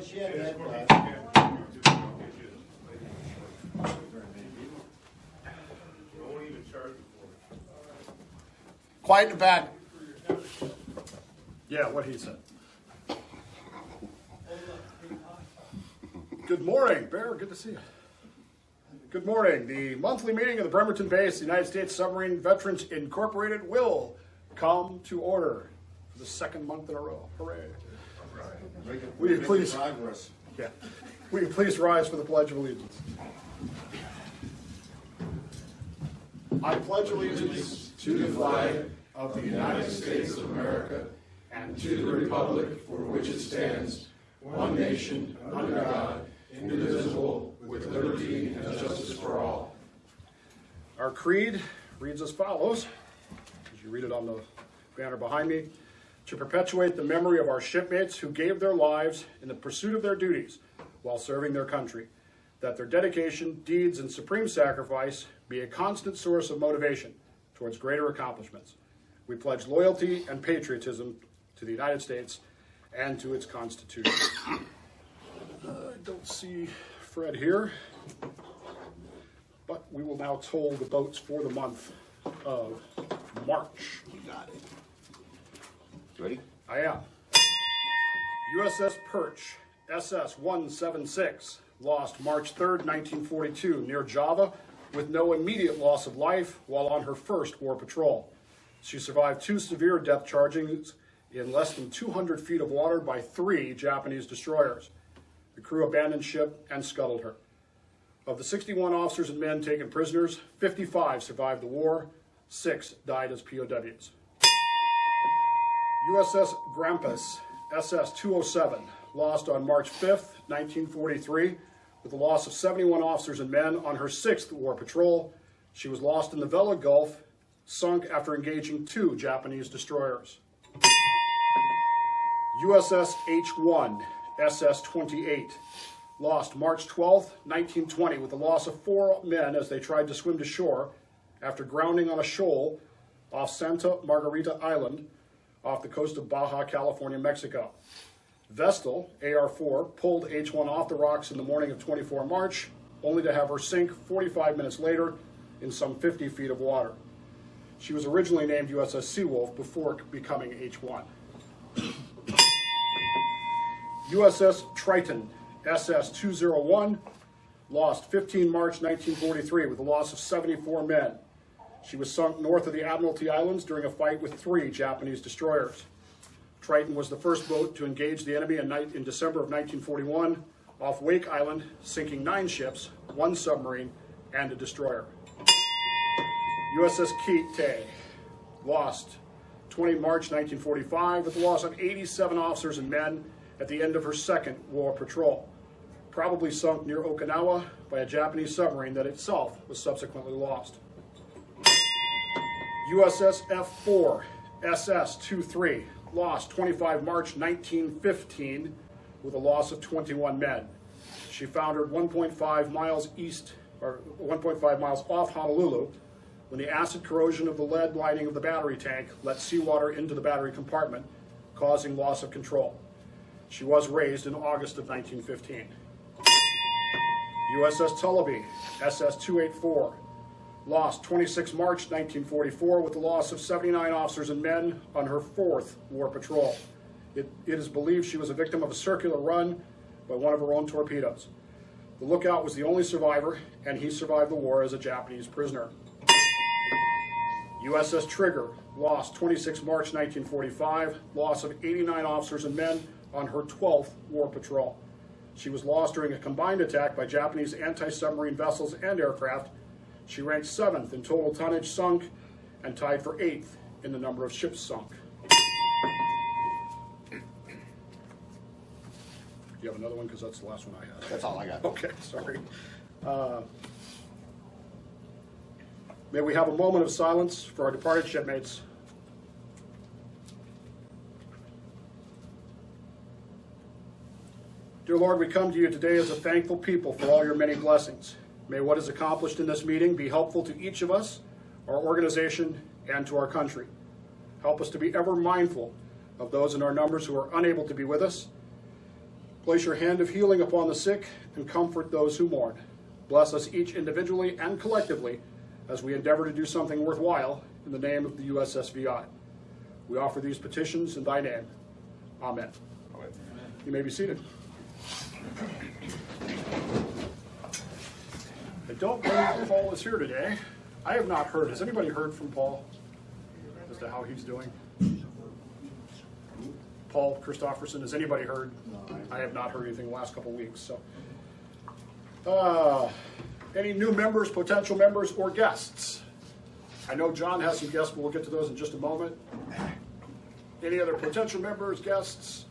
Sheridan. Quiet in the back. Yeah, what he said. Good morning, Bear. Good to see you. Good morning. The monthly meeting of the Bremerton Base, the United States Submarine Veterans Incorporated, will come to order for the second month in a row. Hooray. Will you please, will you please rise for the Pledge of Allegiance? I pledge allegiance to the flag of the United States of America and to the republic for which it stands, one nation, under God, indivisible, with liberty and justice for all. Our creed reads as follows, as you read it on the banner behind me: to perpetuate the memory of our shipmates who gave their lives in the pursuit of their duties while serving their country, that their dedication, deeds, and supreme sacrifice be a constant source of motivation towards greater accomplishments. We pledge loyalty and patriotism to the United States and to its Constitution. I don't see Fred here, but we will now toll the boats for the month of March. You got it. Ready? I am. USS Perch, SS-176, lost March 3rd, 1942, near Java, with no immediate loss of life while on her first war patrol. She survived 2 severe depth chargings in less than 200 feet of water by 3 Japanese destroyers. The crew abandoned ship and scuttled her. Of the 61 officers and men taken prisoners, 55 survived the war, 6 died as POWs. USS Grampus, SS-207, lost on March 5th, 1943, with the loss of 71 officers and men on her 6th war patrol. She was lost in the Vela Gulf, sunk after engaging 2 Japanese destroyers. USS H-1, SS-28, lost March 12th, 1920, with the loss of 4 men as they tried to swim to shore after grounding on a shoal off Santa Margarita Island off the coast of Baja California, Mexico. Vestal, AR-4, pulled H-1 off the rocks in the morning of 24 March, only to have her sink 45 minutes later in some 50 feet of water. She was originally named USS Seawolf before becoming H-1. USS Triton, SS-201, lost 15 March 1943 with a loss of 74 men. She was sunk north of the Admiralty Islands during a fight with 3 Japanese destroyers. Triton was the first boat to engage the enemy in December of 1941 off Wake Island, sinking 9 ships, 1 submarine, and a destroyer. USS Kite, lost 20 March 1945 with the loss of 87 officers and men at the end of her 2nd war patrol, probably sunk near Okinawa by a Japanese submarine that itself was subsequently lost. USS F-4, SS-23, lost 25 March 1915 with a loss of 21 men. She foundered 1.5 miles off Honolulu when the acid corrosion of the lead lining of the battery tank let seawater into the battery compartment, causing loss of control. She was raised in August of 1915. USS Tullabee, SS-284, lost 26 March 1944 with the loss of 79 officers and men on her 4th war patrol. It is believed she was a victim of a circular run by one of her own torpedoes. The lookout was the only survivor, and he survived the war as a Japanese prisoner. USS Trigger, lost 26 March 1945, loss of 89 officers and men on her 12th war patrol. She was lost during a combined attack by Japanese anti-submarine vessels and aircraft. She ranked 7th in total tonnage sunk and tied for 8th in the number of ships sunk. Do you have another one? Because that's the last one I had. That's all I got. Okay, sorry. May we have a moment of silence for our departed shipmates. Dear Lord, we come to you today as a thankful people for all your many blessings. May what is accomplished in this meeting be helpful to each of us, our organization, and to our country. Help us to be ever mindful of those in our numbers who are unable to be with us, Place your hand of healing upon the sick and comfort those who mourn. Bless us each individually and collectively as we endeavor to do something worthwhile in the name of the USSVI. We offer these petitions in thy name. Amen. Amen. You may be seated. I don't believe Paul is here today. I have not heard. Has anybody heard from Paul as to how he's doing? Paul Christofferson, has anybody heard? I have not heard anything the last couple of weeks. So, any new members, potential members, or guests? I know John has some guests, but we'll get to those in just a moment. Any other potential members, guests?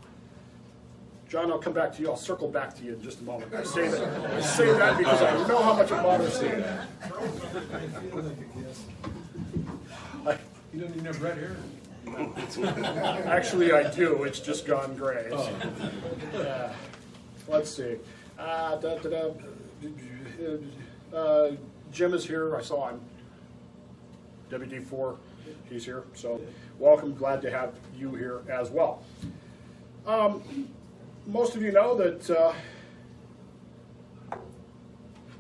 John, I'll come back to you. I'll circle back to you in just a moment. I say that because I know how much it bothers me. You don't even have red hair. Actually, I do. It's just gone gray. Let's see. Jim is here. I saw him. WD4, he's here. So welcome. Glad to have you here as well. Most of you know that,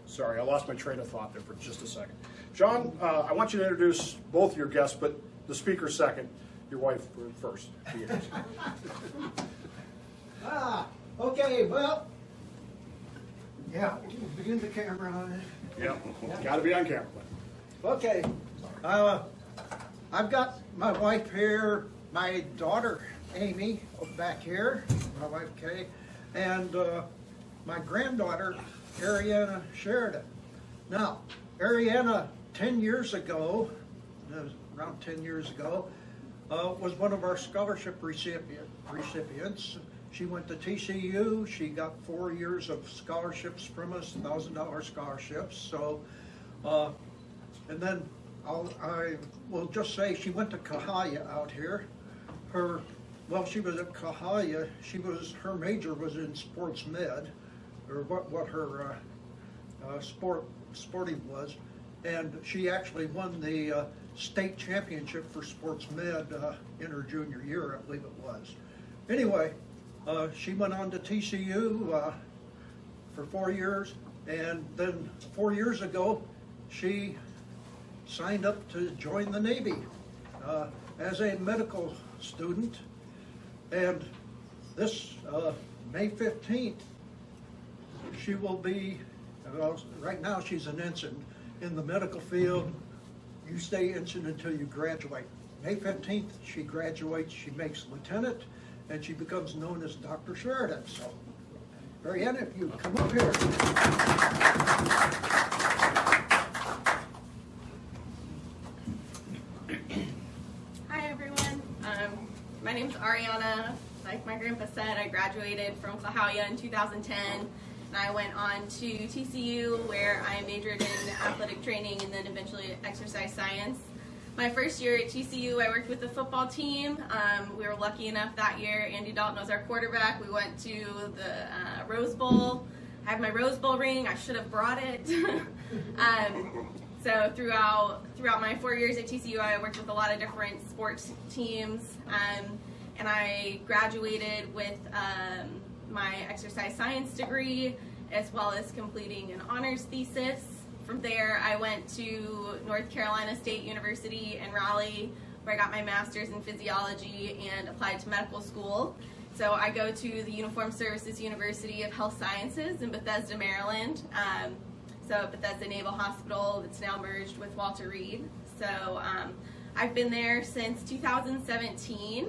sorry, I lost my train of thought there for just a second. John, I want you to introduce both your guests, but the speaker second, your wife first. Okay, well, yeah, begin the camera on it. Yeah, got to be on camera. Okay, I've got my wife here, my daughter Amy back here, my wife Kay, and my granddaughter Ariana Sheridan. Now, Ariana 10 years ago, around 10 years ago, was one of our scholarship recipients. She went to TCU. She got 4 years of scholarships from us, $1,000 scholarships. So, and then I will just say she went to Cahaya out here. Well, she was at Cahaya. Her major was in sports med, or what her sporting was, and she actually won the state championship for sports med in her junior year, I believe it was. Anyway, she went on to TCU for 4 years, and then 4 years ago, she signed up to join the Navy as a medical student. And this May 15th, she will be, right now she's an ensign in the medical field. You stay ensign until you graduate. May 15th, she graduates, she makes lieutenant, and she becomes known as Dr. Sheridan. So, Ariana, if you come up here. Hi everyone, my name's Ariana. Like my grandpa said, I graduated from Cahaya in 2010, and I went on to TCU where I majored in athletic training and then eventually exercise science. My first year at TCU, I worked with the football team. We were lucky enough that year, Andy Dalton was our quarterback. We went to the Rose Bowl. I have my Rose Bowl ring. I should have brought it. So throughout my 4 years at TCU, I worked with a lot of different sports teams, and I graduated with my exercise science degree, as well as completing an honors thesis. From there, I went to North Carolina State University in Raleigh, where I got my master's in physiology and applied to medical school. So I go to the Uniformed Services University of Health Sciences in Bethesda, Maryland. So Bethesda Naval Hospital, that's now merged with Walter Reed. So I've been there since 2017.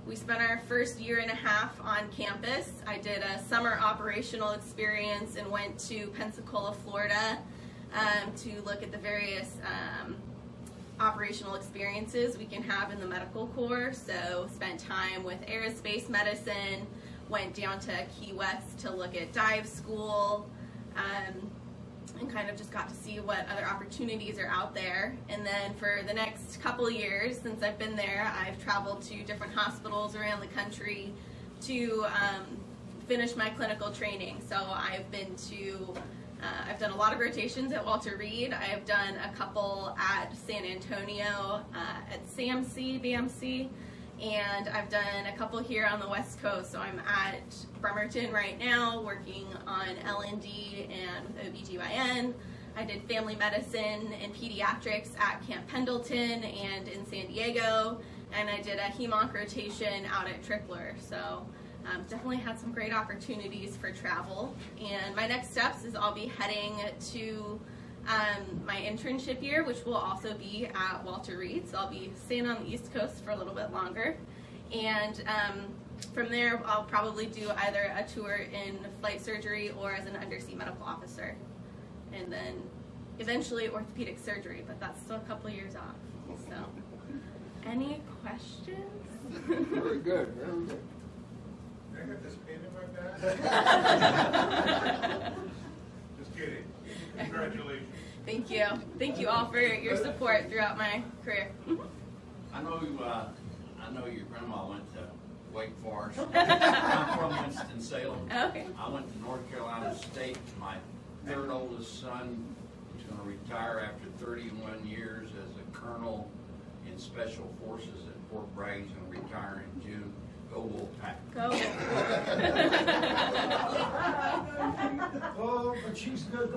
We spent our first year and a half on campus. I did a summer operational experience and went to Pensacola, Florida, to look at the various operational experiences we can have in the medical corps. So spent time with aerospace medicine, went down to Key West to look at dive school, and kind of just got to see what other opportunities are out there. And then for the next couple of years since I've been there, I've traveled to different hospitals around the country to finish my clinical training. So I've been to I've done a lot of rotations at Walter Reed. I have done a couple at San Antonio, at SAMC, BMC, and I've done a couple here on the West Coast. So I'm at Bremerton right now working on L&D and with OBGYN. I did family medicine and pediatrics at Camp Pendleton and in San Diego, and I did a hem-onc rotation out at Tripler. So definitely had some great opportunities for travel. And my next steps is I'll be heading to my internship year, which will also be at Walter Reed. So I'll be staying on the East Coast for a little bit longer. And from there, I'll probably do either a tour in flight surgery or as an undersea medical officer. And then eventually orthopedic surgery, but that's still a couple of years off. So, any questions? Very good, very good. I got this pain in my back. Just kidding. Congratulations. Thank you. Thank you all for your support throughout my career. I know your grandma went to Wake Forest. I'm from Winston-Salem. Okay. I went to North Carolina State. My third oldest son is going to retire after 31 years as a colonel in Special Forces at Fort Bragg. He's going to retire in June. Go Wolfpack. Go. Oh, but she's good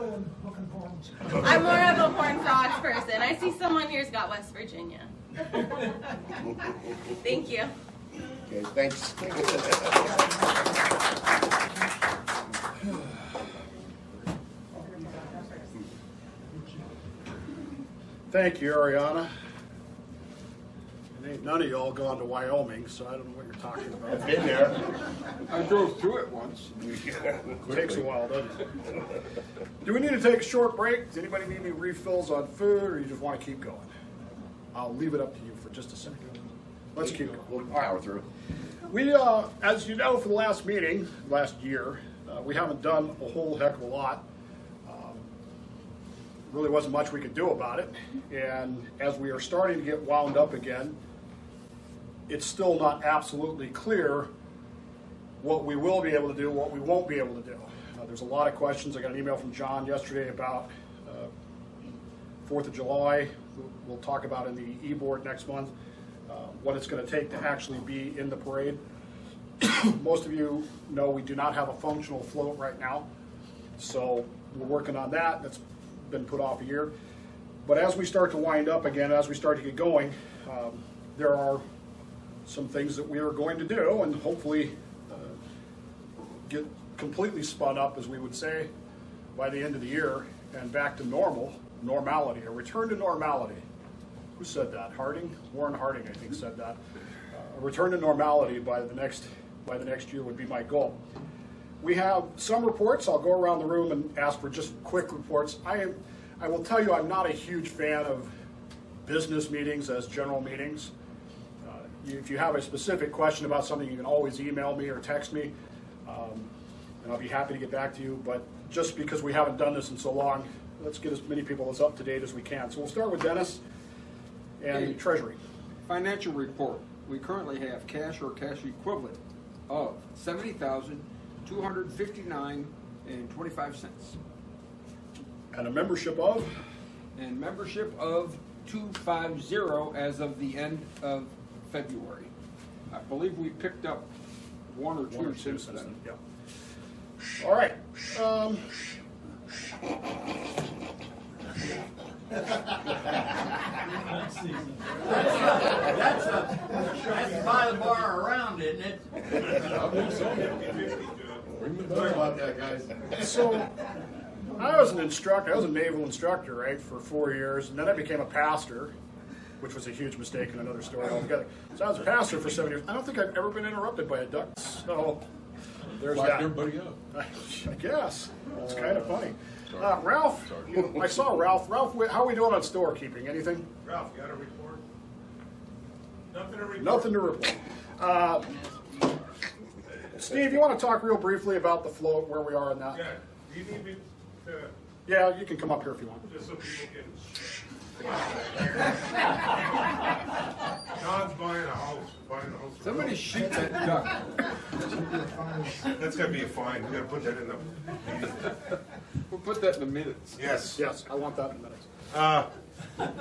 looking for him. I'm more of a Horned Frogs person. I see someone here's got West Virginia. Thank you. Okay, thanks. Thank you, Ariana. And ain't none of y'all gone to Wyoming, so I don't know what you're talking about. I've been there. I drove through it once. Takes a while, doesn't it? Do we need to take a short break? Does anybody need any refills on food, or you just want to keep going? I'll leave it up to you for just a second. Let's keep going. We'll power through. We, as you know, for the last meeting, last year, we haven't done a whole heck of a lot. Really wasn't much we could do about it. And as we are starting to get wound up again, it's still not absolutely clear what we will be able to do, what we won't be able to do. There's a lot of questions. I got an email from John yesterday about 4th of July. We'll talk about in the e-board next month what it's going to take to actually be in the parade. Most of you know we do not have a functional float right now, so we're working on that. That's been put off a year. But as we start to wind up again, as we start to get going, there are some things that we are going to do and hopefully get completely spun up, as we would say, by the end of the year and back to normality, a return to normality. Who said that? Harding? Warren Harding, I think, said that. A return to normality by the next year would be my goal. We have some reports. I'll go around the room and ask for just quick reports. I will tell you I'm not a huge fan of business meetings as general meetings. If you have a specific question about something, you can always email me or text me, and I'll be happy to get back to you. But just because we haven't done this in so long, let's get as many people as up to date as we can. So we'll start with Dennis and Treasury. Financial report. We currently have cash or cash equivalent of $70,259.25. And a membership of? And membership of 250 as of the end of February. I believe we picked up one or two since then. Yeah. All right. That's by the bar around, isn't it? Sorry about that, guys. So, I was an instructor. I was a naval instructor, right, for 4 years, and then I became a pastor, which was a huge mistake and another story altogether. So I was a pastor for 7 years. I don't think I've ever been interrupted by a duck. So there's that. everybody up. I guess it's kind of funny. Ralph, I saw Ralph. Ralph, how are we doing on storekeeping? Anything? Ralph, you got a report? Nothing to report. Nothing to report. Steve, you want to talk real briefly about the float, where we are in that? Yeah, do you need me to, Yeah, you can come up here if you want. just so people can. John's buying a house. Somebody shoot that duck. That's gonna be a fine. We gotta put that in the. We'll put that in the minutes. Yes. Yes, I want that in minutes.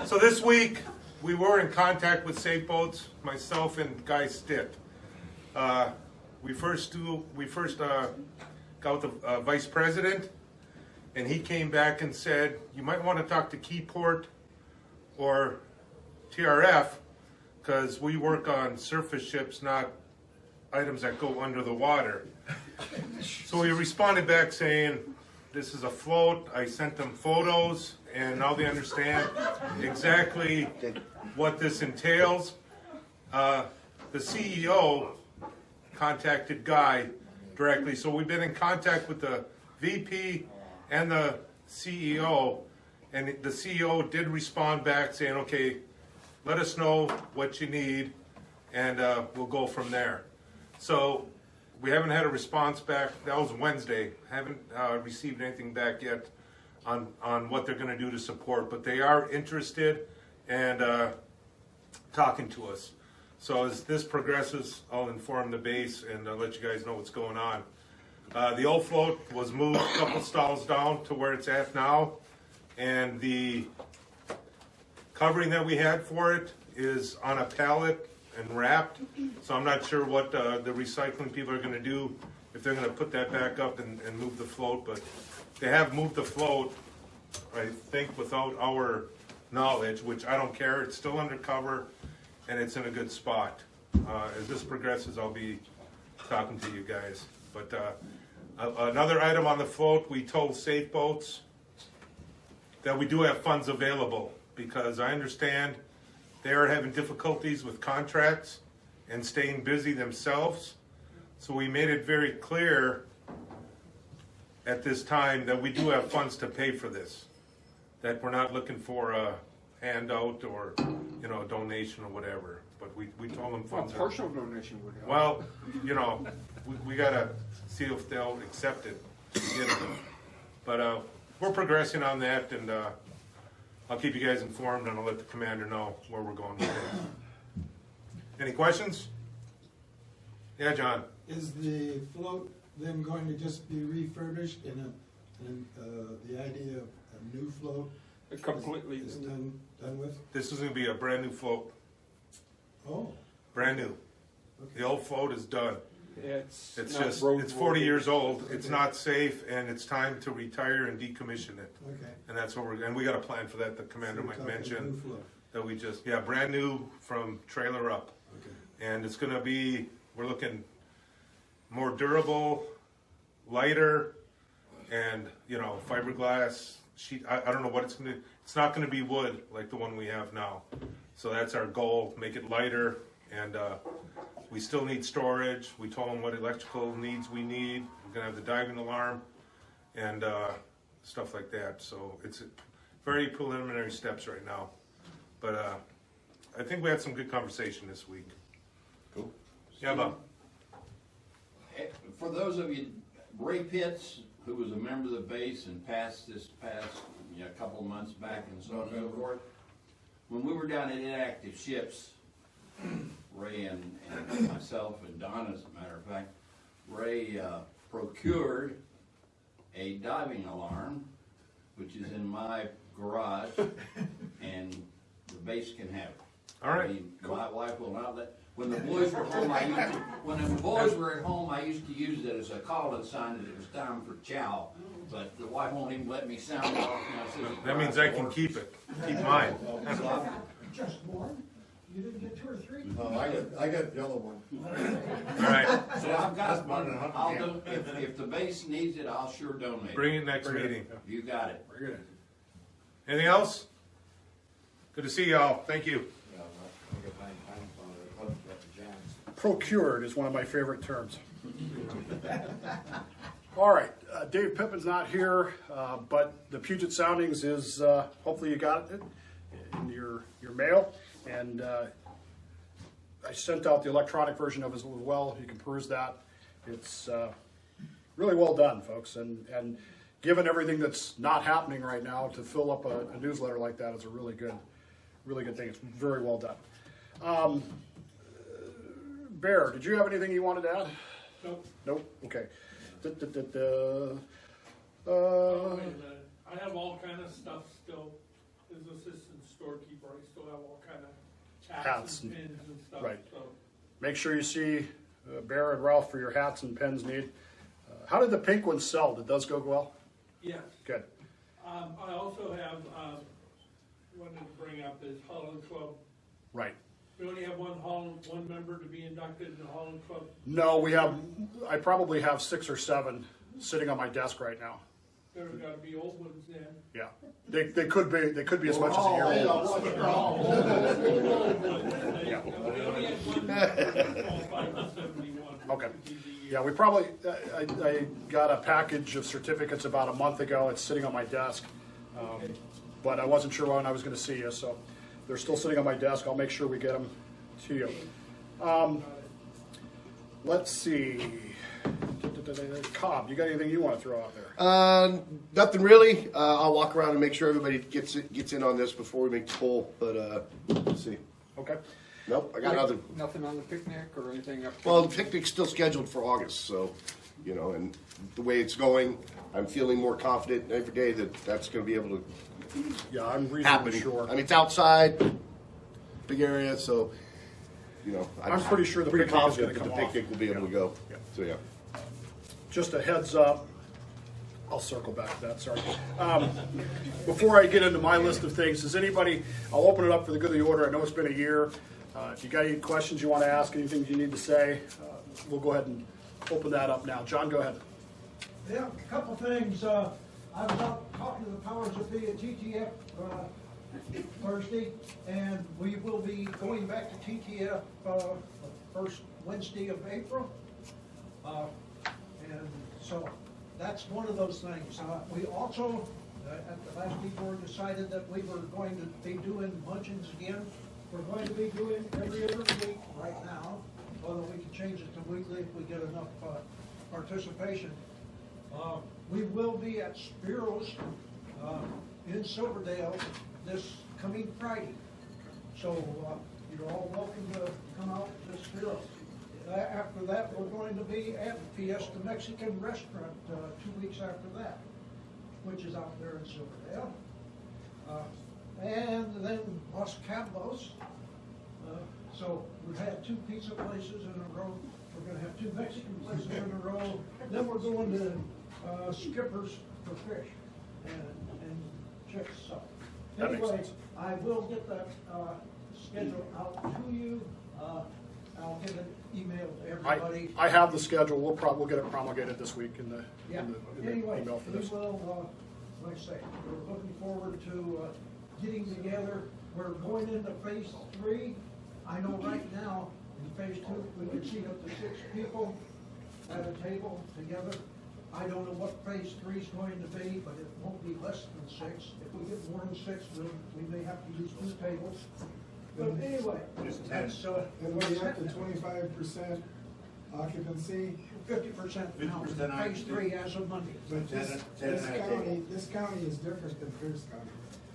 So this week, we were in contact with Safe Boats, myself and Guy Stitt. We first got the vice president, and he came back and said, you might want to talk to Keyport or TRF, because we work on surface ships, not items that go under the water. So we responded back saying, this is a float. I sent them photos, and now they understand exactly what this entails. The CEO contacted Guy directly, so we've been in contact with the VP and the CEO, and the CEO did respond back saying, okay, let us know what you need, and we'll go from there. So we haven't had a response back. That was Wednesday. Haven't received anything back yet on what they're going to do to support, but they are interested and talking to us. So as this progresses, I'll inform the base and let you guys know what's going on. The old float was moved a couple stalls down to where it's at now, and the covering that we had for it is on a pallet and wrapped. So I'm not sure what the recycling people are going to do, if they're going to put that back up and move the float, but they have moved the float, I think, without our knowledge, which I don't care. It's still undercover, and it's in a good spot. As this progresses, I'll be talking to you guys. But another item on the float, we told Safe Boats that we do have funds available, because I understand they are having difficulties with contracts and staying busy themselves. So we made it very clear at this time that we do have funds to pay for this, that we're not looking for a handout or, you know, a donation or whatever. But we told them funds. A partial donation would help. Well, you know, we gotta see if they'll accept it. But we're progressing on that, and I'll keep you guys informed, and I'll let the commander know where we're going with it. Any questions? Yeah, John. Is the float then going to just be refurbished and the idea of a new float Completely. is done with? This is gonna be a brand new float, Oh, brand new. The old float is done. It's It's not just, road it's 40 worthy. years old. It's Okay. not safe, and it's time to retire and decommission it. okay. And that's what and we got a plan for that. The commander So we're might talking mention new float. that we just, yeah, brand new from trailer up. Okay. And it's gonna be, we're looking more durable, lighter, and, you know, fiberglass sheet. I don't know what it's not gonna be wood like the one we have now. So that's our goal, make it lighter, and we still need storage. We told them what electrical needs we need. We're gonna have the diving alarm and stuff like that. So it's very preliminary steps right now. But I think we had some good conversation this week. Cool. Yeah, Bob. For those of you, Ray Pitts, who was a member of the base and passed a couple of months back and so on and so forth, when we were down at inactive ships, Ray and myself and Don, as a matter of fact, Ray procured a diving alarm, which is in my garage, and the base can have it. All right. I mean, my wife will not let. When the boys were home, when the boys were at home, I used to use it as a call-in sign that it was time for chow. But the wife won't even let me sound it off. That means I can keep it. Keep mine. Just one? You didn't get two or three? Oh, I got the other one. All right. So I've got That's about one. I'll do, if the base needs it, I'll sure donate. Bring it next meeting. You got it. Very good. Anything else? Good to see y'all. Thank you. Procured is one of my favorite terms. All right, Dave Pippin's not here, but the Puget Soundings is, hopefully you got it in your mail. And I sent out the electronic version of it as well. You can peruse that. It's really well done, folks. And given everything that's not happening right now, to fill up a newsletter like that is a really good thing. It's very well done. Bear, did you have anything you wanted to add? Nope. Nope. Okay. Wait a minute. I have all kind of stuff still as assistant storekeeper, I still have all kind of Hats and and- pins and stuff. right. So Make sure you see Bear and Ralph for your hats and pens need. How did the pink one sell? Did those go well? yes, Good. I also have wanted to bring up is Holland Club. Right. We only have one member to be inducted in the Holland Club. No, I probably have 6 or 7 sitting on my desk right now. There's got to be old ones then. Yeah. They could be as much as a year old. Yeah. We only had one qualified in 71. Okay. He's a year. Yeah, we probably, I got a package of certificates about a month ago. It's sitting on my desk. But I wasn't sure when I was going to see you, so they're still sitting on my desk. I'll make sure we get them to you. Let's see. Cobb, you got anything you want to throw out there? Nothing really. I'll walk around and make sure everybody gets in on this before we make the poll. But let's see. Okay. Nope, I got nothing. Nothing on the picnic or anything up Well, the picnic's still scheduled for August, so and the way it's going, I'm feeling more confident every day that that's going to be able to Yeah, I'm reasonably happen. sure. I mean, it's outside, big area, so I'm pretty sure the pretty picnic is confident gonna that come the off. picnic will be able to go. Yeah. So yeah. Just a heads up, I'll circle back to that, sorry. Before I get into my list of things, does anybody, I'll open it up for the good of the order. I know it's been a year. If you got any questions you want to ask, anything you need to say, we'll go ahead and open that up now. John, go ahead. Yeah, a couple things. I was out talking to the powers that be at TTF Thursday, and we will be going back to TTF the first Wednesday of April. And so that's one of those things. We also, at the last board, decided that we were going to be doing luncheons again. We're going to be doing every other week right now, although we can change it to weekly if we get enough participation. We will be at Spiro's in Silverdale this coming Friday. So you're all welcome to come out to Spiro's. After that, we're going to be at Fiesta Mexican Restaurant 2 weeks after that, which is out there in Silverdale. And then Los Cabos. So we've had 2 pizza places in a row. We're going to have 2 Mexican places in a row. Then we're going to Skipper's for fish and chips. So That makes anyway, sense. I will get that schedule out to you. I'll get an email to everybody. I have the schedule. We'll get it promulgated this week in the Anyway, email for we this. will, like I say, we're looking forward to getting together. We're going into phase 3. I know right now, in phase 2, we can seat up to 6 people at a table together. I don't know what phase 3 is going to be, but it won't be less than 6. If we get more than 6, we may have to use 2 tables. But anyway, that's, And we're up to 25% occupancy. 50% now, 50% phase 3 as of Monday. But this county is different than Pierce County.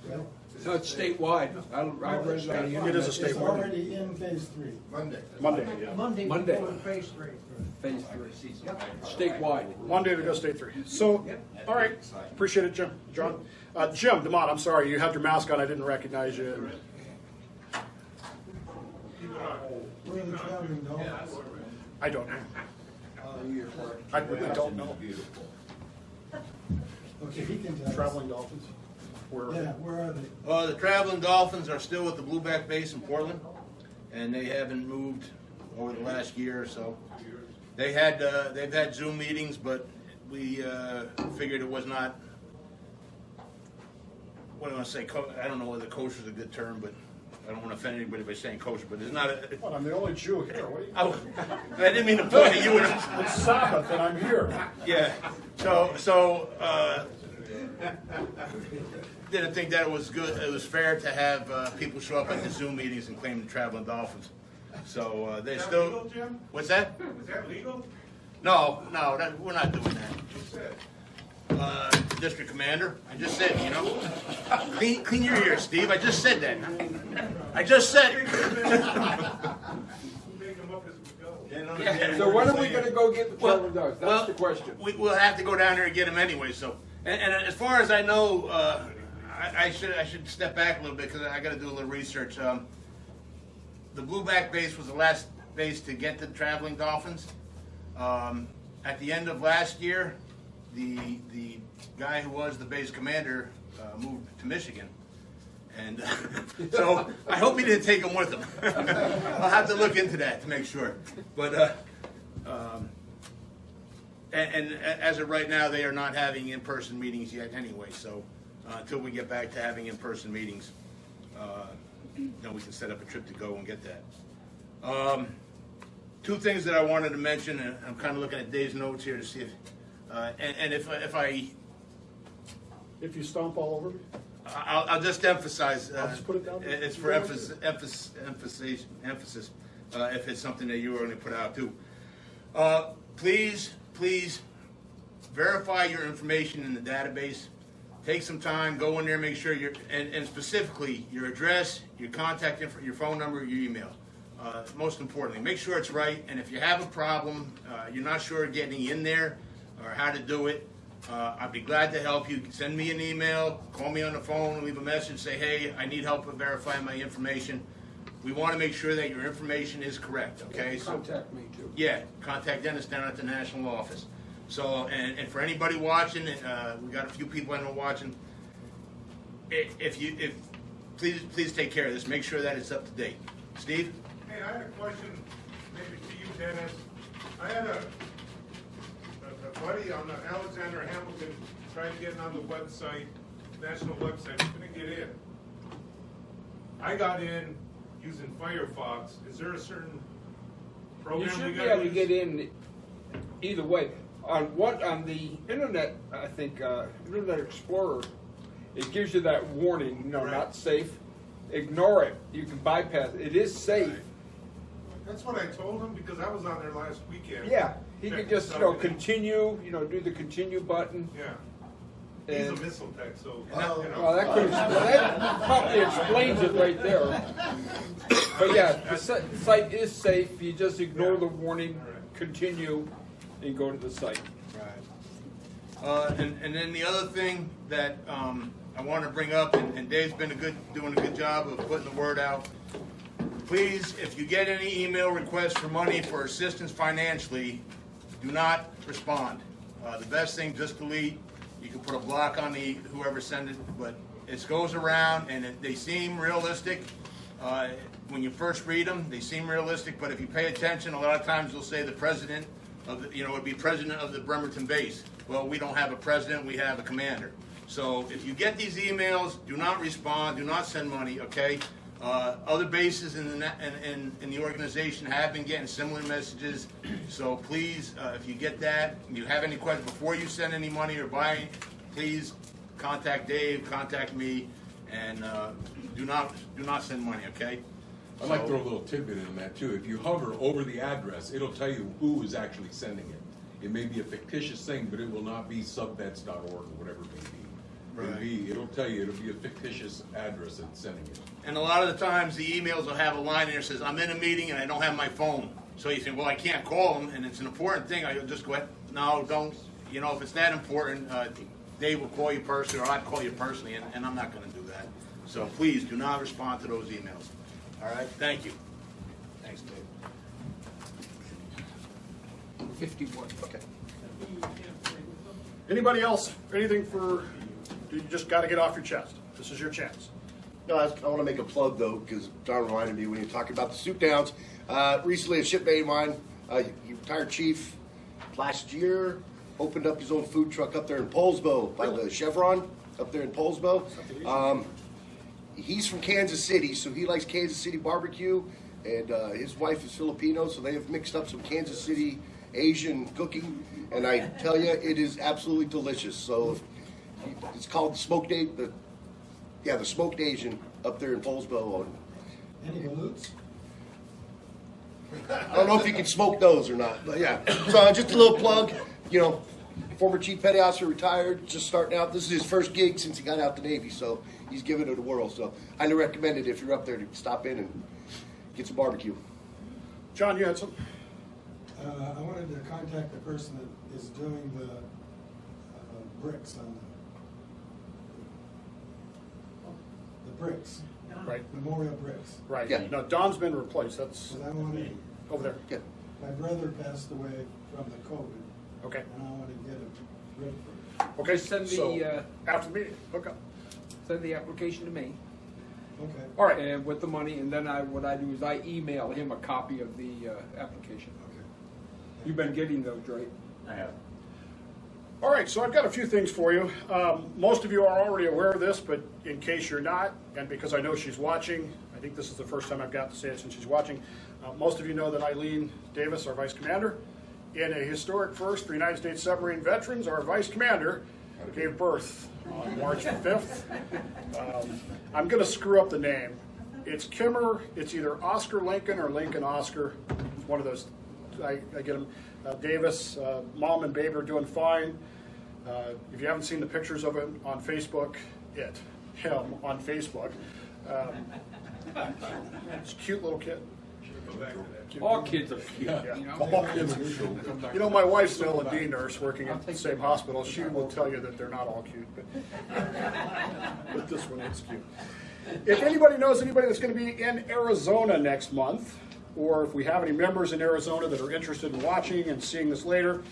Right? So it's statewide. I read that. It is a It's statewide. already in phase 3. Monday. Monday, yeah. Monday, we Monday. go in phase 3. Phase 3. Statewide. Monday to go state 3. So, all right. Appreciate it, Jim. John. Jim, DeMont, I'm sorry. You had your mask on. I didn't recognize you. Where are the traveling dogs? I don't know. I really don't know. Okay, he can tell us. Traveling Dolphins. Where? Yeah, where are they? The Traveling Dolphins are still with the Blueback Base in Portland, and they haven't moved over the last year or so. They've had Zoom meetings, but we figured it was not. What do I want to say? I don't know whether kosher is a good term, but I don't want to offend anybody by saying kosher. But it's not. Well, I'm the only Jew here. What are you? I didn't mean to point at you. It's Sabbath and I'm here. Yeah. So didn't think that it was good. It was fair to have people show up at the Zoom meetings and claim the Traveling Dolphins. So they still. Legal, Jim? What's that? Is that legal? No, we're not doing that. District Commander, I just said, clean your ears, Steve. I just said that. I just said it. Make them up as we go. Yeah. So when are we going to go get the traveling dogs? That's the question. We'll have to go down there and get them anyway. So, and as far as I know, I should step back a little bit because I got to do a little research. The blueback base was the last base to get the traveling dolphins. At the end of last year, the guy who was the base commander moved to Michigan, and so I hope he didn't take them with him. I'll have to look into that to make sure. But and as of right now, they are not having in-person meetings yet anyway. So until we get back to having in-person meetings, then we can set up a trip to go and get that. Two things that I wanted to mention, and I'm kind of looking at Dave's notes here to see if, and If you stomp all over me? I'll just emphasize. I'll just put it down. It's for emphasis. If it's something that you are going to put out too. Please verify your information in the database. Take some time, go in there, make sure and specifically your address, your contact info, your phone number, your email. Most importantly, make sure it's right. And if you have a problem, you're not sure getting in there or how to do it, I'd be glad to help you. Send me an email, call me on the phone, leave a message, say, hey, I need help with verifying my information. We want to make sure that your information is correct, okay? Contact me too. Yeah, contact Dennis down at the national office. So, and for anybody watching, we got a few people I know watching. Please take care of this. Make sure that it's up to date. Steve? Hey, I had a question, maybe to you, Dennis. I had a buddy on the Alexander Hamilton trying to get on the website, national website, couldn't get in. I got in using Firefox. Is there a certain You program should we be got able to to use? get in either way. On the internet, I think Internet Explorer, it gives you that warning, Right. not safe. Ignore it. You can bypass it. It is safe. Right. That's what I told him because I was on there last weekend. Yeah, he could Checking just stuff in. continue. Do the continue button. Yeah. He's a And, missile tech, so well, that probably explains it right there. But yeah, the site is safe. You just ignore the warning, continue, and go to the site. Right. And then the other thing that I want to bring up, and Dave's been doing a good job of putting the word out. Please, if you get any email requests for money for assistance financially, do not respond. The best thing, just delete. You can put a block on whoever sent it, but it goes around and they seem realistic. When you first read them, they seem realistic, but if you pay attention, a lot of times they'll say the president of the, it'd be president of the Bremerton Base. Well, we don't have a president, we have a commander. So if you get these emails, do not respond, do not send money, okay? Other bases in the organization have been getting similar messages, so please, if you get that, if you have any questions before you send any money or buy, please contact Dave, contact me, and do not send money, okay? I'd like to throw a little tidbit in that too. If you hover over the address, it'll tell you who is actually sending it. It may be a fictitious thing, but it will not be subvets.org or whatever it may be. Right. It'll tell you it'll be a fictitious address that's sending it. And a lot of the times the emails will have a line in there that says, I'm in a meeting and I don't have my phone. So you think, well, I can't call them, and it's an important thing. I'll just go ahead. No, don't. If it's that important, Dave will call you personally, or I'd call you personally, and I'm not going to do that. So please do not respond to those emails. All right? Thank you. Thanks, Dave. 51. Okay. Anybody else? Anything you just got to get off your chest? This is your chance. No, I want to make a plug, though, because Don reminded me when you talking about the suit downs. Recently, a shipmate of mine, he retired chief last year, opened up his own food truck up there in Polsbo by the Chevron up there in Polsbo. He's from Kansas City, so he likes Kansas City barbecue, and his wife is Filipino, so they have mixed up some Kansas City Asian cooking, and I tell you, it is absolutely delicious. So it's called the Smoked Asian up there in Polsbo. Any balloons? I don't know if you can smoke those or not, but yeah. So just a little plug, former Chief Petty Officer, retired, just starting out. This is his first gig since he got out the Navy, so he's giving it a whirl. So highly recommend it if you're up there to stop in and get some barbecue. John, you had some? I wanted to contact the person that is doing the bricks on bricks, Right, memorial bricks. right. Yeah. No, Don's been replaced. That's But I want to, over there. Yeah. my brother passed away from the COVID, Okay. and I want to get him rid of it. Okay. Send the, so after the meeting, hook up. Send the application to me, Okay. All right. and with the money, and then what I do is I email him a copy of the application. Okay. You've been getting those, right? I have. All right, so I've got a few things for you. Most of you are already aware of this, but in case you're not, and because I know she's watching, I think this is the first time I've got to say it since she's watching. Most of you know that Eileen Davis, our Vice Commander, in a historic first for United States submarine veterans, our Vice Commander gave birth on March 5th. I'm going to screw up the name. It's Kimmer. It's either Oscar Lincoln or Lincoln Oscar. It's one of those. I get them. Davis, mom and baby are doing fine. If you haven't seen the pictures of him on Facebook, him on Facebook. It's a cute little kid. All kids are cute, Yeah. you know? All kids. You know, my wife's an L&D nurse working at the same hospital. She will tell you that they're not all cute, but this one is cute. If anybody knows anybody that's going to be in Arizona next month, or if we have any members in Arizona that are interested in watching and seeing this later,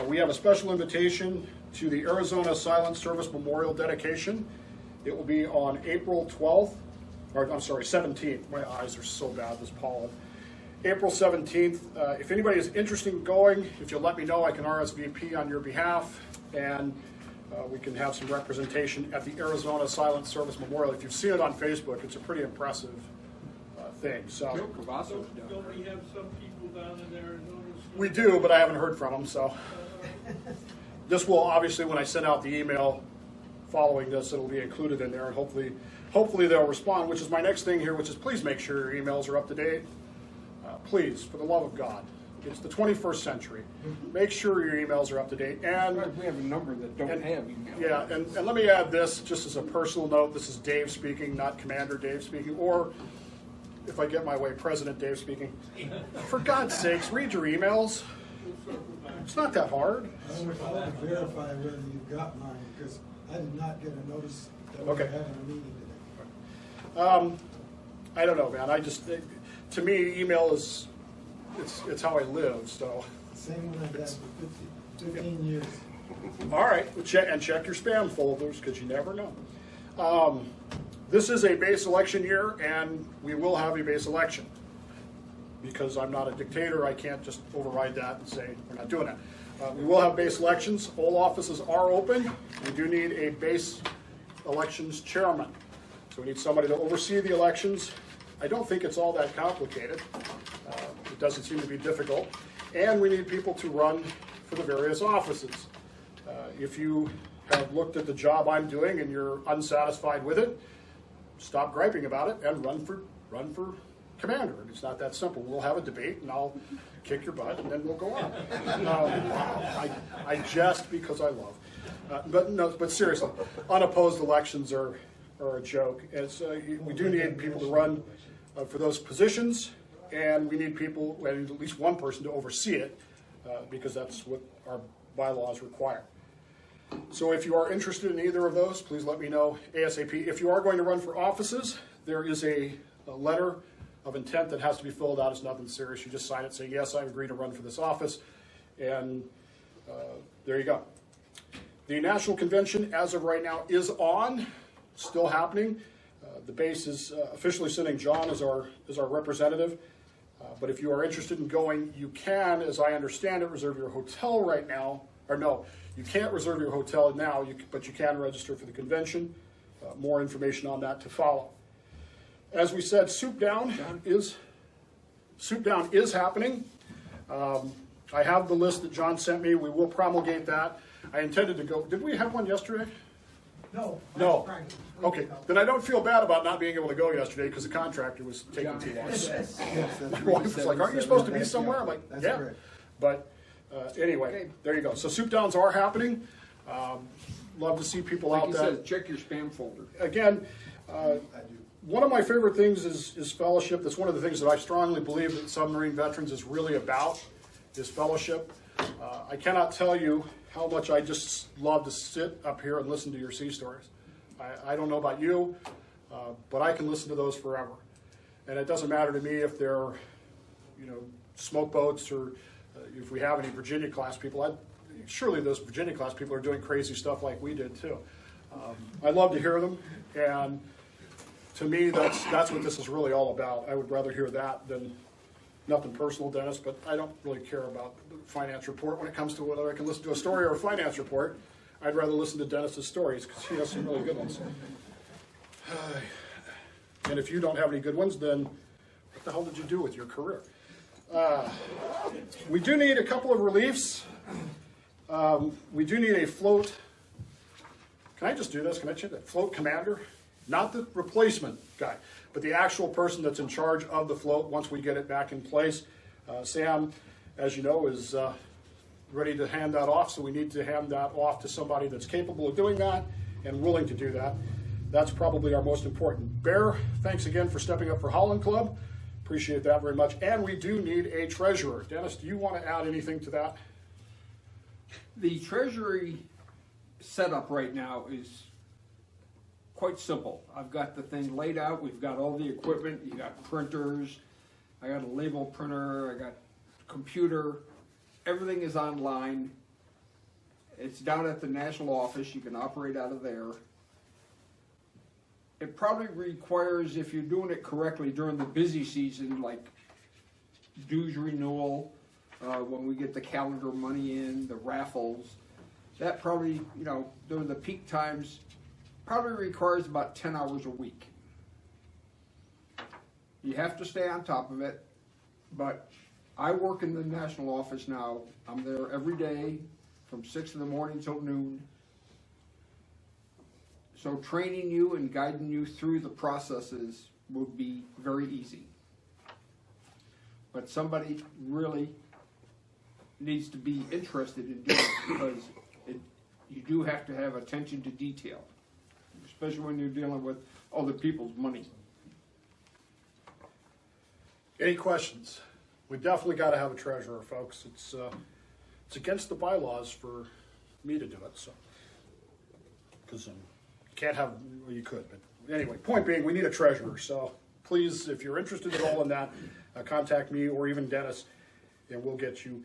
we have a special invitation to the Arizona Silent Service Memorial Dedication. It will be on April 12th, or I'm sorry, 17th. My eyes are so bad, this pollen. April 17th. If anybody is interested in going, if you'll let me know, I can RSVP on your behalf, and we can have some representation at the Arizona Silent Service Memorial. If you've seen it on Facebook, it's a pretty impressive thing. So Don't we have some people down in Arizona? we do, but I haven't heard from them. So this will obviously, when I send out the email following this, it'll be included in there, and hopefully they'll respond. Which is my next thing here, which is please make sure your emails are up to date. Please, for the love of God, it's the 21st century. Make sure your emails are up to date. And We have a number that don't have email. yeah, and let me add this just as a personal note. This is Dave speaking, not Commander Dave speaking, or if I get my way, President Dave speaking. For God's sakes, read your emails. It's not that hard. I want to verify whether you got mine, because I did not get a notice that we're Okay. having a meeting today. I don't know, man. To me, email is it's how I live. So, Same one I've had for 15 years. all right, check your spam folders because you never know. This is a base election year, and we will have a base election. Because I'm not a dictator, I can't just override that and say we're not doing that. We will have base elections. All offices are open. We do need a base elections chairman. So we need somebody to oversee the elections. I don't think it's all that complicated. It doesn't seem to be difficult. And we need people to run for the various offices. If you have looked at the job I'm doing and you're unsatisfied with it, stop griping about it and run for commander. It's not that simple. We'll have a debate and I'll kick your butt and then we'll go on. I jest because I love. But seriously, unopposed elections are a joke. We do need people to run for those positions, and we need people, at least one person, to oversee it, because that's what our bylaws require. So if you are interested in either of those, please let me know ASAP. If you are going to run for offices, there is a letter of intent that has to be filled out. It's nothing serious. You just sign it saying, yes, I agree to run for this office, and there you go. The National Convention, as of right now, is on, still happening. The base is officially sending John as our representative. But if you are interested in going, you can, as I understand it, reserve your hotel right now. Or no, you can't reserve your hotel now, but you can register for the convention. More information on that to follow. As we said, Soup Down is happening. I have the list that John sent me. We will promulgate that. I intended to go. Did we have one yesterday? No. No. Okay. Then I don't feel bad about not being able to go yesterday because the contractor was taking too long. Yes. My wife was like, "Aren't you supposed to be somewhere?" I'm like, That's "Yeah." correct. But anyway, there you go. So Soup Downs are happening. Love to see people Like out he there. says, check your spam folder. Again, one of my favorite things is fellowship. That's one of the things that I strongly believe that submarine veterans is really about, is fellowship. I cannot tell you how much I just love to sit up here and listen to your sea stories. I don't know about you. But I can listen to those forever. And it doesn't matter to me if they're, smoke boats or if we have any Virginia class people. Surely those Virginia class people are doing crazy stuff like we did too. I love to hear them, and to me, that's what this is really all about. I would rather hear that than nothing personal, Dennis, but I don't really care about the finance report when it comes to whether I can listen to a story or a finance report. I'd rather listen to Dennis's stories because he has some really good ones. And if you don't have any good ones, then what the hell did you do with your career? We do need a couple of reliefs. We do need a float. Can I just do this? Can I check that? Float commander? Not the replacement guy, but the actual person that's in charge of the float once we get it back in place. Sam, as you know, is ready to hand that off, so we need to hand that off to somebody that's capable of doing that and willing to do that. That's probably our most important. Bear, thanks again for stepping up for Holland Club. Appreciate that very much. And we do need a treasurer. Dennis, do you want to add anything to that? The treasury setup right now is quite simple. I've got the thing laid out. We've got all the equipment. You got printers. I got a label printer. I got computer. Everything is online. It's down at the national office. You can operate out of there. It probably requires, if you're doing it correctly during the busy season, like dues renewal, when we get the calendar money in, the raffles, that probably, during the peak times, probably requires about 10 hours a week. You have to stay on top of it, but I work in the national office now. I'm there every day from 6 in the morning till noon. So training you and guiding you through the processes would be very easy. But somebody really needs to be interested in doing it because you do have to have attention to detail, especially when you're dealing with other people's money. Any questions? We definitely got to have a treasurer, folks. It's against the bylaws for me to do it, so because can't have, well, you could, but anyway, point being, we need a treasurer. So please, if you're interested at all in that, contact me or even Dennis, and we'll get you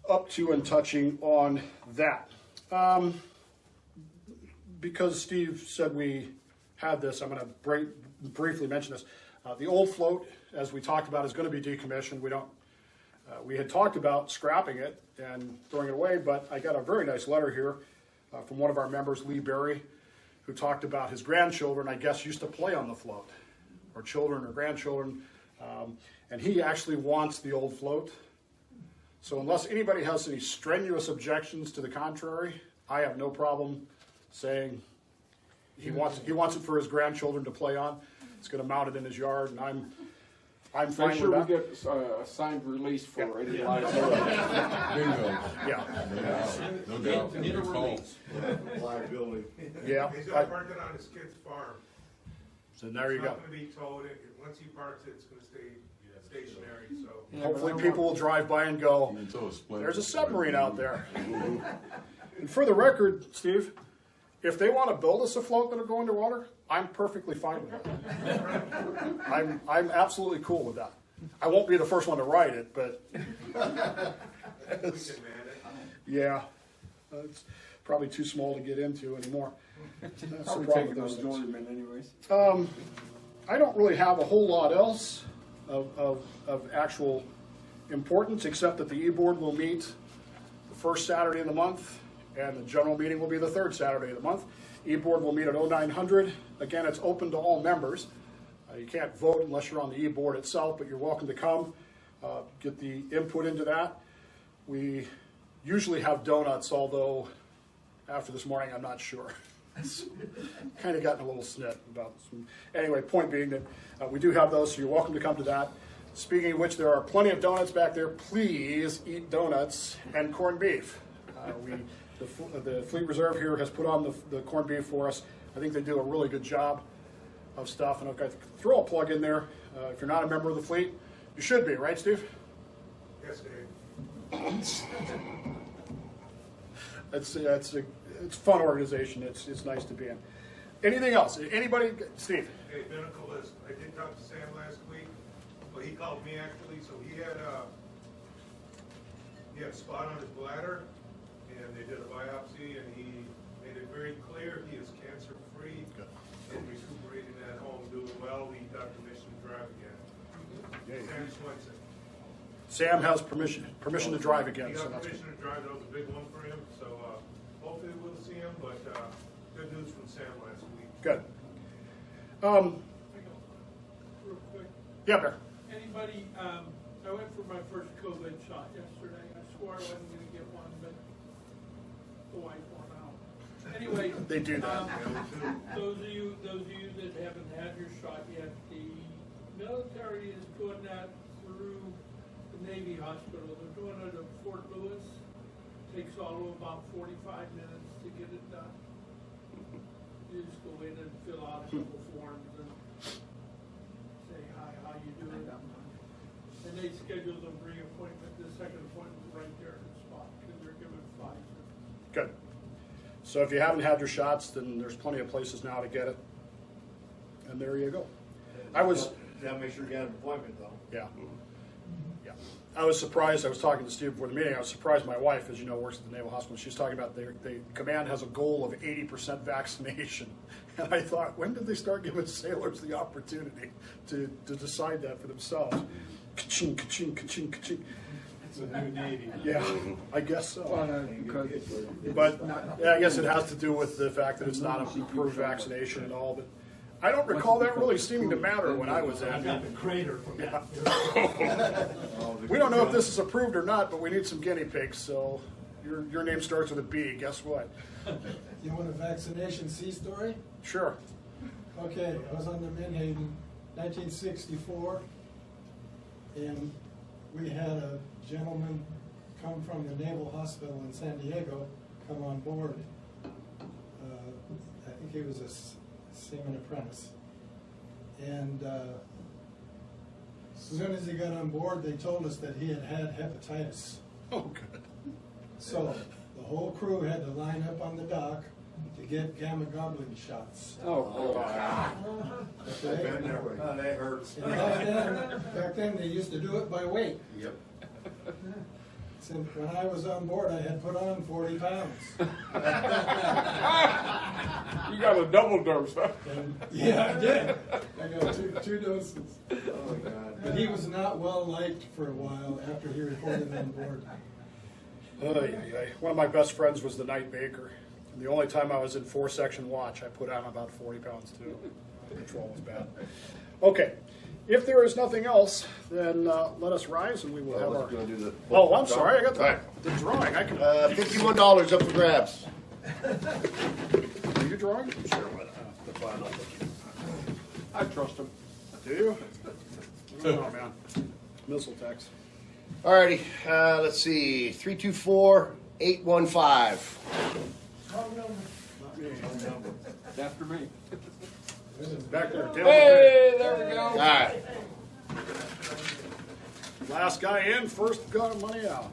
up to and touching on that. Because Steve said we had this, I'm going to briefly mention this. The old float, as we talked about, is going to be decommissioned. We had talked about scrapping it and throwing it away, but I got a very nice letter here from one of our members, Lee Berry, who talked about his grandchildren, I guess, used to play on the float, or children or grandchildren, and he actually wants the old float. So unless anybody has any strenuous objections to the contrary, I have no problem saying he wants it for his grandchildren to play on. He's going to mount it in his yard, and I'm fine Make sure with we that. get a signed release for any liability. Bingo. Yeah. No doubt. Get a release. Liability. Yeah. He's gonna park it on his kid's farm. So there you It's go. not gonna be towed. Once he parks it, it's gonna stay stationary, so. Yeah, Hopefully but I people will drive by and go, Until it's split. there's a submarine out there. And for the record, Steve, if they want to build us a float that'll go underwater, I'm perfectly fine with it. I'm absolutely cool with that. I won't be the first one to ride it, but yeah, it's probably too small to get into anymore. That's the Probably problem take with those those things. journeymen anyways. I don't really have a whole lot else of actual importance, except that the E-Board will meet the first Saturday of the month, and the general meeting will be the third Saturday of the month. E-Board will meet at 0900. Again, it's open to all members. You can't vote unless you're on the E-Board itself, but you're welcome to come, get the input into that. We usually have donuts, although after this morning, I'm not sure. Kind of gotten a little snit about some. Anyway, point being that we do have those, so you're welcome to come to that. Speaking of which, there are plenty of donuts back there. Please eat donuts and corned beef. The Fleet Reserve here has put on the corned beef for us. I think they do a really good job of stuff. And I've got to throw a plug in there. If you're not a member of the fleet, you should be, right, Steve? Yes, Dave. It's a fun organization. It's nice to be in. Anything else? Anybody? Steve? Hey, medical list. I did talk to Sam last week, but he called me actually, so he had a spot on his bladder, and they did a biopsy, and he made it very clear he is cancer-free and recuperating at home, doing well. He got permission to drive again. Sam Swenson. Sam has permission to drive again. He So got that's permission to drive. That was a big one for him. So hopefully we'll see him. But good news from Sam last week. good. Real quick, Yeah, Bear. anybody, I went for my first COVID shot yesterday. I swore I wasn't gonna get one, but the wife won out. Anyway. They do that. Those of you that haven't had your shot yet, the military is doing that through the Navy hospital. They're doing it at Fort Lewis. Takes all of about 45 minutes to get it done. You just go in and fill out a couple forms and say, hi, how you doing? And they schedule the reappointment, the second appointment right there in the spot, because they're giving Pfizer. Good. So if you haven't had your shots, then there's plenty of places now to get it. And there you go. I was. You gotta make sure you got an appointment though. Yeah. Yeah. I was surprised. I was talking to Steve before the meeting. I was surprised my wife, as you know, works at the Naval Hospital. She was talking about the command has a goal of 80% vaccination. And I thought, when did they start giving sailors the opportunity to decide that for themselves? Ka-ching, ka-ching, ka-ching, ka-ching. It's a new Navy. Yeah, I guess so. Because But yeah, I guess it has to do with the fact that it's not an approved vaccination and all. But I don't recall that really seeming to matter when I was I in. got the crater from that. We don't know if this is approved or not, but we need some guinea pigs. So your name starts with a B. Guess what? You want a vaccination sea story? Sure. Okay, I was on the Menhaden, 1964, and we had a gentleman come from the Naval Hospital in San Diego, come on board. I think he was a seaman apprentice. And as soon as he got on board, they told us that he had had hepatitis. Oh, good. So the whole crew had to line up on the dock to get gamma goblin shots. oh, Okay? Oh, that hurts. And back then, they used to do it by weight. Yep. Since when I was on board, I had put on 40 pounds. you got a double dose, huh? And, yeah, I did. I got two doses. Oh, God. But he was not well liked for a while after he reported on board. One of my best friends was the night baker. And the only time I was in 4-section watch, I put on about 40 pounds too. Control was bad. Okay. If there is nothing else, then let us rise and we will have our. Do the, Oh, I'm sorry. I got All right. the drawing. I can. $51 up for grabs. Are you drawing? Sure, why not? That's why I'm not looking. I trust him. Do you? Oh, man. Missile text. Alrighty, let's see. 324-815. It's after me. Back there. Hey, there we go. All right. Last guy in, first gun of money out.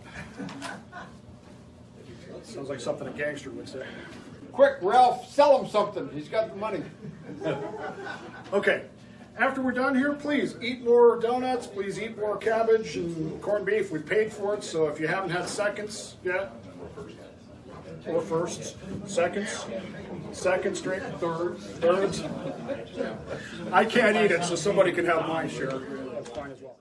Sounds like something a gangster would say. Quick, Ralph, sell him something. He's got the money. Okay. After we're done here, please eat more donuts. Please eat more cabbage and corned beef. We paid for it, so if you haven't had seconds yet, or firsts, seconds, straight, thirds. I can't eat it, so somebody can have mine share. That's fine as well.